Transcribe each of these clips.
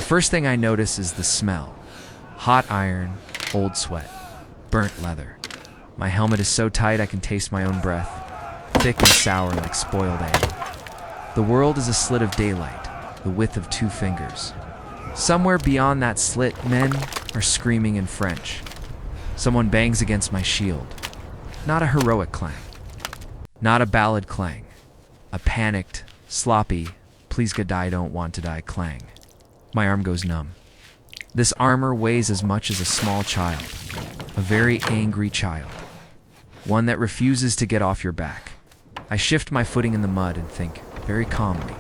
first thing I notice is the smell. Hot iron, old sweat, burnt leather. My helmet is so tight I can taste my own breath, thick and sour like spoiled ale. The world is a slit of daylight, the width of 2 fingers. Somewhere beyond that slit, men are screaming in French. Someone bangs against my shield. Not a heroic clang. Not a ballad clang. A panicked, sloppy, please God I don't want to die clang. My arm goes numb. This armor weighs as much as a small child. A very angry child. One that refuses to get off your back. I shift my footing in the mud and think, very calmly.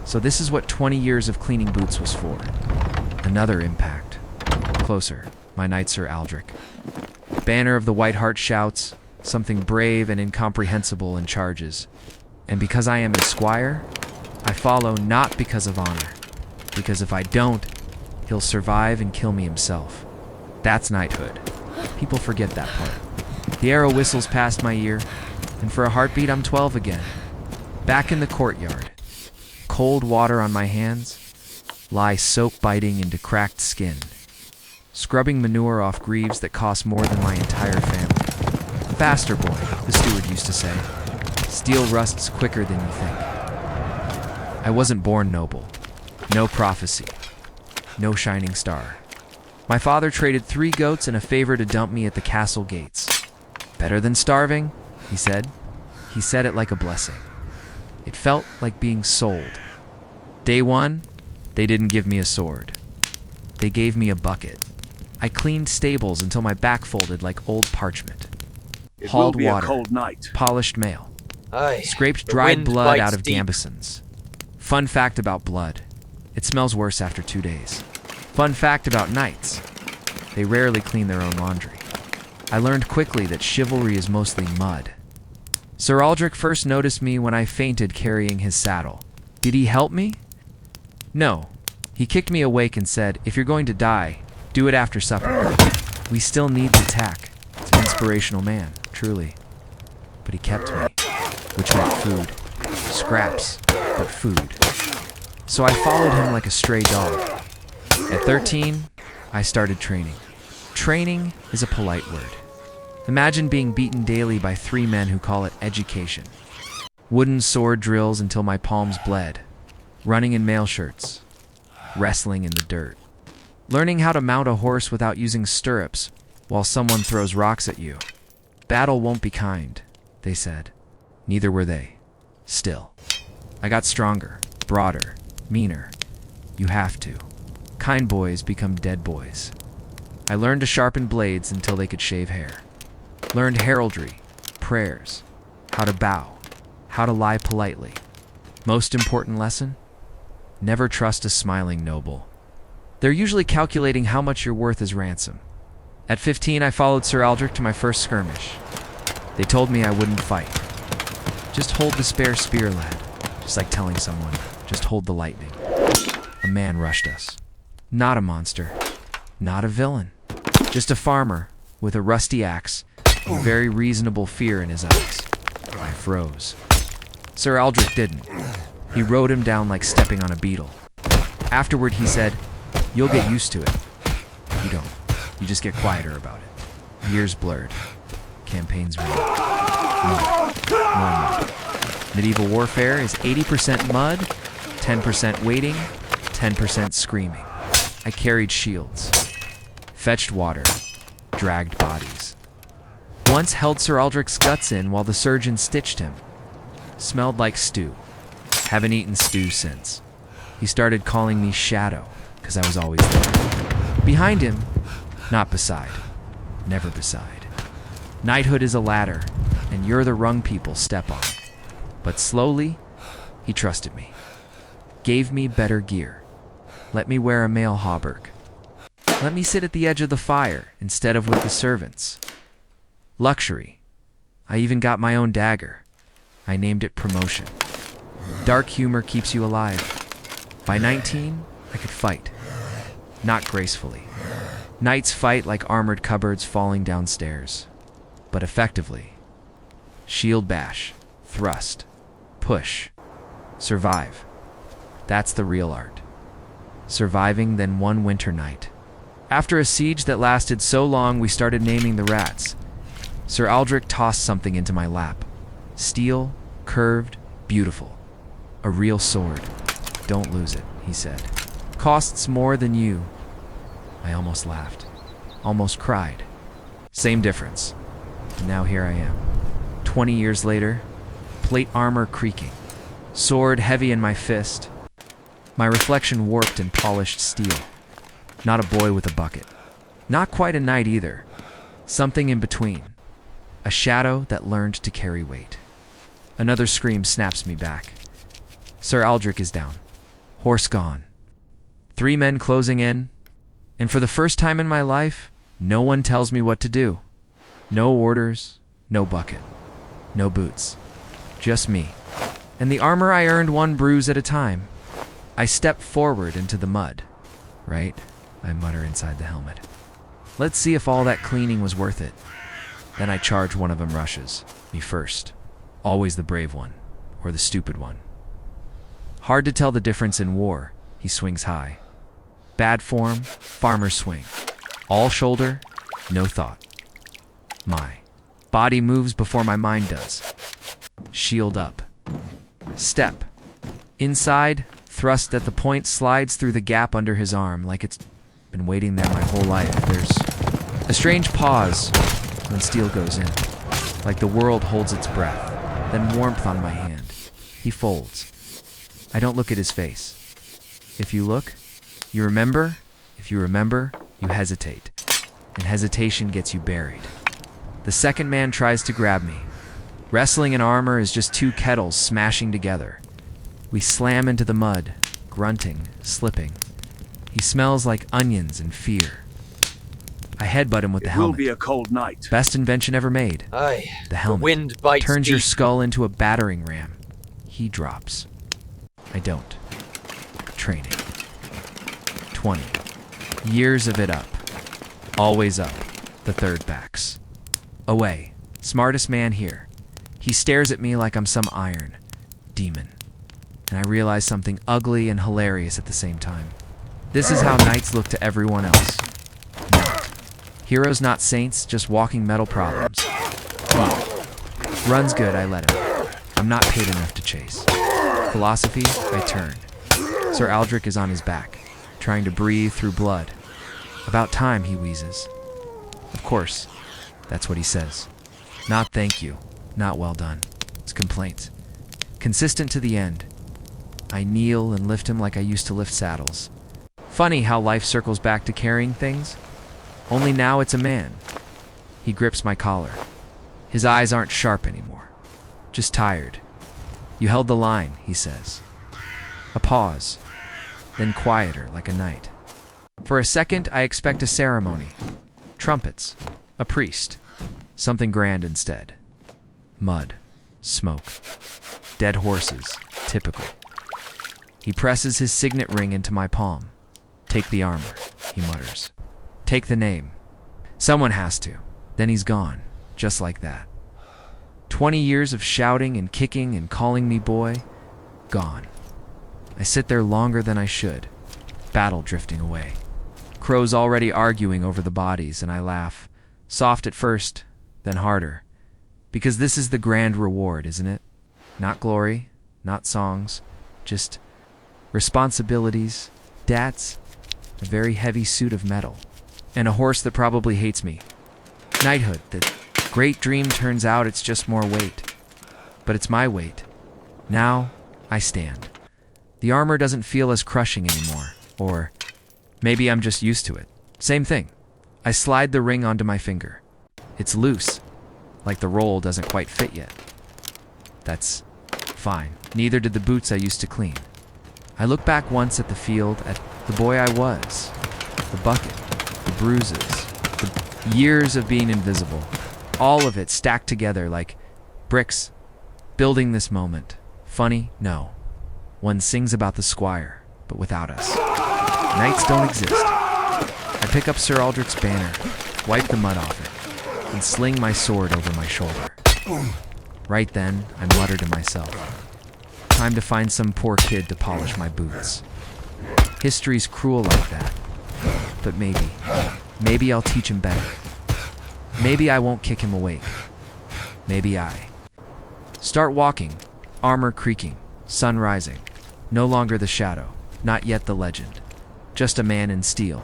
So this is what 20 years of cleaning boots was for. Another impact. Closer, my knight Sir Aldrich. Banner of the White Hart shouts, something brave and incomprehensible and charges. And because I am his squire, I follow not because of honor. Because if I don't, he'll survive and kill me himself. That's knighthood. People forget that part. The arrow whistles past my ear, and for a heartbeat I'm 12 again. Back in the courtyard. Cold water on my hands, lie soap biting into cracked skin. Scrubbing manure off greaves that cost more than my entire family. Faster, boy, the steward used to say. Steel rusts quicker than you think. I wasn't born noble. No prophecy. No shining star. My father traded 3 goats and a favor to dump me at the castle gates. Better than starving, he said. He said it like a blessing. It felt like being sold. Day 1, they didn't give me a sword. They gave me a bucket. I cleaned stables until my back folded like old parchment. Hauled water, polished mail. Aye, scraped dried blood out of gambesons. Fun fact about blood. It smells worse after 2 days. Fun fact about knights. They rarely clean their own laundry. I learned quickly that chivalry is mostly mud. Sir Aldrich first noticed me when I fainted carrying his saddle. Did he help me? No. He kicked me awake and said, if you're going to die, do it after supper. We still need the tack. It's an inspirational man, truly. But he kept me, which meant food. Scraps, but food. So I followed him like a stray dog. At 13, I started training. Training is a polite word. Imagine being beaten daily by 3 men who call it education. Wooden sword drills until my palms bled. Running in mail shirts. Wrestling in the dirt. Learning how to mount a horse without using stirrups while someone throws rocks at you. Battle won't be kind, they said. Neither were they. Still. I got stronger, broader, meaner. You have to. Kind boys become dead boys. I learned to sharpen blades until they could shave hair. Learned heraldry, prayers, how to bow, how to lie politely. Most important lesson? Never trust a smiling noble. They're usually calculating how much you're worth as ransom. At 15, I followed Sir Aldrich to my first skirmish. They told me I wouldn't fight. Just hold the spare spear, lad. Just like telling someone, just hold the lightning. A man rushed us. Not a monster. Not a villain. Just a farmer with a rusty axe and very reasonable fear in his eyes. I froze. Sir Aldrich didn't. He rode him down like stepping on a beetle. Afterward, he said, you'll get used to it. You don't. You just get quieter about it. Years blurred. Campaigns made. Mud. More mud. Medieval warfare is 80% mud, 10% waiting, 10% screaming. I carried shields. Fetched water. Dragged bodies. Once held Sir Aldrich's guts in while the surgeon stitched him. Smelled like stew. Haven't eaten stew since. He started calling me Shadow, because I was always there. Behind him, not beside. Never beside. Knighthood is a ladder, and you're the rung people step on. But slowly, he trusted me. Gave me better gear. Let me wear a mail hauberk. Let me sit at the edge of the fire instead of with the servants. Luxury. I even got my own dagger. I named it Promotion. Dark humor keeps you alive. By 19, I could fight. Not gracefully. Knights fight like armored cupboards falling downstairs. But effectively. Shield bash. Thrust. Push. Survive. That's the real art. surviving then one winter night. After a siege that lasted so long, we started naming the rats. Sir Aldrich tossed something into my lap. Steel, curved, beautiful. A real sword. Don't lose it, he said. Costs more than you. I almost laughed. Almost cried. Same difference. And now here I am. 20 years later, plate armor creaking. Sword heavy in my fist. My reflection warped in polished steel. Not a boy with a bucket. Not quite a knight either. Something in between. A shadow that learned to carry weight. Another scream snaps me back. Sir Aldrich is down. Horse gone. 3 men closing in. And for the first time in my life, no one tells me what to do. No orders, no bucket, no boots. Just me. And the armor I earned one bruise at a time. I step forward into the mud. Right? I mutter inside the helmet. Let's see if all that cleaning was worth it. Then I charge one of them rushes. Me first. Always the brave one. Or the stupid one. Hard to tell the difference in war. He swings high. Bad form, farmer's swing. All shoulder, no thought. My body moves before my mind does. Shield up. Step. Inside, thrust at the point slides through the gap under his arm like it's been waiting there my whole life. There's a strange pause when steel goes in, like the world holds its breath, then warmth on my hand. He folds. I don't look at his face. If you look, you remember. If you remember, you hesitate. And hesitation gets you buried. The second man tries to grab me. Wrestling and armor is just 2 kettles smashing together. We slam into the mud, grunting, slipping. He smells like onions and fear. I headbutt him with the helmet. It will be a cold night. Best invention ever made. Aye. The helmet. The wind bites turns deep. your skull into a battering ram. He drops. I don't. Training. 20. Years of it up. Always up. The third backs. Away. Smartest man here. He stares at me like I'm some iron demon. And I realize something ugly and hilarious at the same time. This is how knights look to everyone else. No. Heroes not saints, just walking metal problems. Runs good, I let him. I'm not paid enough to chase. Philosophy, I turn. Sir Aldrich is on his back, trying to breathe through blood. About time, he wheezes. Of course, that's what he says. Not thank you, not well done. It's complaint. Consistent to the end. I kneel and lift him like I used to lift saddles. Funny how life circles back to carrying things. Only now it's a man. He grips my collar. His eyes aren't sharp anymore. Just tired. You held the line, he says. A pause. Then quieter, like a night. For a second, I expect a ceremony. Trumpets. A priest. Something grand instead. Mud. Smoke. Dead horses. Typical. He presses his signet ring into my palm. Take the armor, he mutters. Take the name. Someone has to. Then he's gone. Just like that. 20 years of shouting and kicking and calling me boy. Gone. I sit there longer than I should. Battle drifting away. Crows already arguing over the bodies, and I laugh. Soft at first, then harder. Because this is the grand reward, isn't it? Not glory, not songs, just responsibilities, debts, a very heavy suit of metal, and a horse that probably hates me. Knighthood, the great dream turns out it's just more weight. But it's my weight. Now, I stand. The armor doesn't feel as crushing anymore, or maybe I'm just used to it. Same thing. I slide the ring onto my finger. It's loose, like the roll doesn't quite fit yet. That's fine. Neither did the boots I used to clean. I look back once at the field, at the boy I was, the bucket, the bruises, the years of being invisible, all of it stacked together like bricks, building this moment. Funny? No. One sings about the Squire, but without us. Knights don't exist. I pick up Sir Aldrich's banner, wipe the mud off it, and sling my sword over my shoulder. Right then, I mutter to myself, time to find some poor kid to polish my boots. History's cruel like that. But maybe I'll teach him better. Maybe I won't kick him awake. Maybe I start walking, armor creaking, sun rising. No longer the shadow, not yet the legend. Just a man in steel,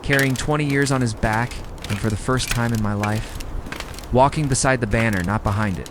carrying 20 years on his back, and for the first time in my life, walking beside the banner, not behind it.